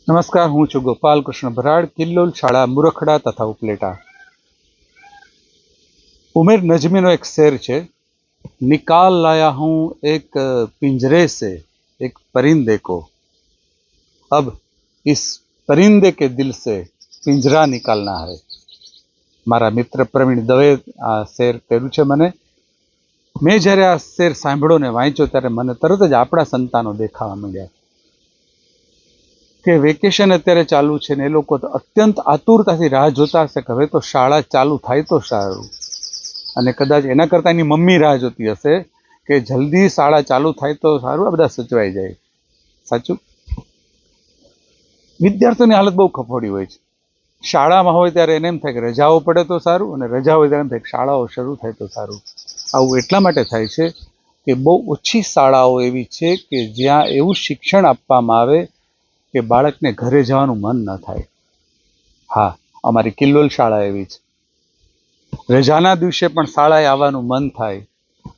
नमस्कार, हूँ છું गोपाल कृष्ण भराड़, किल्लोल शाळा मुरखड़ा तथा उपलेटा। उमेर नजमीनो एक शेर है। निकाल लाया हूँ एक पिंजरे से एक परिंदे को, अब इस परिंदे के दिल से पिंजरा निकालना है। मारा मित्र प्रवीण दवे आ शेर कर्યું છે મને। મેં જ્યારે આ શેર સાંભળ્યો ને વાંચ્યો ત્યારે મને તરત જ આપણા સંતાનો દેખાવા માંડ્યા કે વેકેશન અત્યારે ચાલુ છે ને એ લોકો તો અત્યંત આતુરતાથી રાહ જોતા હશે કે હવે તો શાળા ચાલુ થાય તો સારું, અને કદાચ એના કરતાં એની મમ્મી રાહ જોતી હશે કે જલ્દી શાળા ચાલુ થાય તો સારું, આ બધા સચવાઈ જાય। સાચું? વિદ્યાર્થીઓની હાલત બહુ કફોડી હોય છે। શાળામાં હોય ત્યારે એને એમ થાય કે રજાઓ પડે તો સારું, અને રજા હોય ત્યારે એમ થાય કે શાળાઓ શરૂ થાય તો સારું। આવું એટલા માટે થાય છે કે બહુ ઓછી શાળાઓ એવી છે કે જ્યાં એવું શિક્ષણ આપવામાં આવે કે બાળકને ઘરે જવાનું મન ન થાય। હા, અમારી કિલ્લોલ શાળા એવી છે। રજાના દિવસે પણ શાળાએ આવવાનું મન થાય।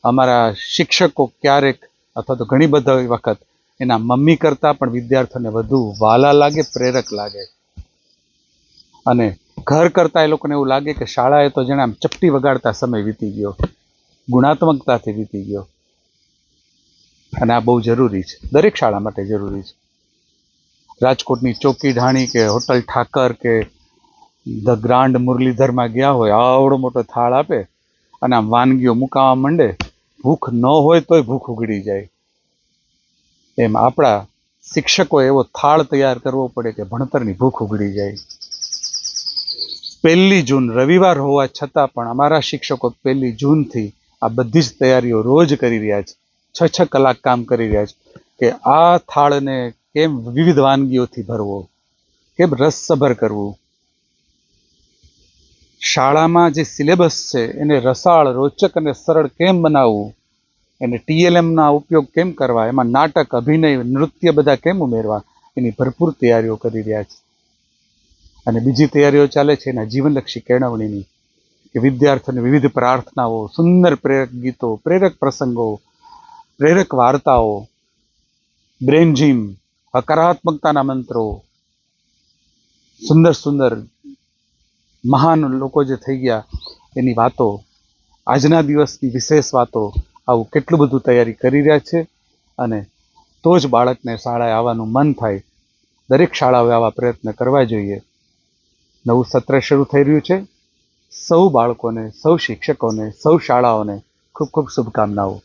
અમારા શિક્ષકો ક્યારેક અથવા તો ઘણી બધી વખત એના મમ્મી કરતાં પણ વિદ્યાર્થીઓને વધુ વહાલા લાગે, પ્રેરક લાગે, અને ઘર કરતાં એ લોકોને એવું લાગે કે શાળાએ તો જેને આમ ચપટી વગાડતા સમય વીતી ગયો, ગુણાત્મકતાથી વીતી ગયો, અને આ બહુ જરૂરી છે, દરેક શાળા માટે જરૂરી છે। રાજકોટની ચોકી ઢાણી કે હોટલ ઠાકર કે ધ ગ્રાન્ડ મુરલીધરમાં ગયા હોય, આવડો મોટો થાળ આપે અને આમ વાનગીઓ મુકાવા માંડે, ભૂખ ન હોય તોય ભૂખ ઉઘડી જાય। એમ આપણા શિક્ષકો એવો થાળ તૈયાર કરવો પડે કે ભણતરની ભૂખ ઉઘડી જાય। 1 જૂન રવિવાર હોવા છતાં પણ અમારા શિક્ષકો 1 જૂનથી આ બધી જ તૈયારીઓ રોજ કરી રહ્યા છે। 6 કલાક કામ કરી રહ્યા છે કે આ થાળને કેમ વિવિધ વાનગીઓથી ભરવો, કેમ રસસભર કરવું, શાળામાં જે સિલેબસ છે એને રસાળ, રોચક અને સરળ કેમ બનાવવું, એને TLMના ઉપયોગ કેમ કરવા, એમાં નાટક, અભિનય, નૃત્ય બધા કેમ ઉમેરવા, એની ભરપૂર તૈયારીઓ કરી રહ્યા છે। અને બીજી તૈયારીઓ ચાલે છે એના જીવનલક્ષી કેળવણીની, કે વિદ્યાર્થીઓને વિવિધ પ્રાર્થનાઓ, સુંદર પ્રેરક ગીતો, પ્રેરક પ્રસંગો, પ્રેરક વાર્તાઓ, બ્રેન જીમ, હકારાત્મકતાના મંત્રો, સુંદર સુંદર મહાન લોકો જે થઈ ગયા એની વાતો, આજના દિવસની વિશેષ વાતો, આવું કેટલું બધું તૈયારી કરી રહ્યા છે। અને તો જ બાળકને શાળાએ આવવાનું મન થાય। દરેક શાળાઓએ આવા પ્રયત્ન કરવા જોઈએ। નવું સત્ર શરૂ થઈ રહ્યું છે। સૌ બાળકોને, સૌ શિક્ષકોને, સૌ શાળાઓને ખૂબ ખૂબ શુભકામનાઓ।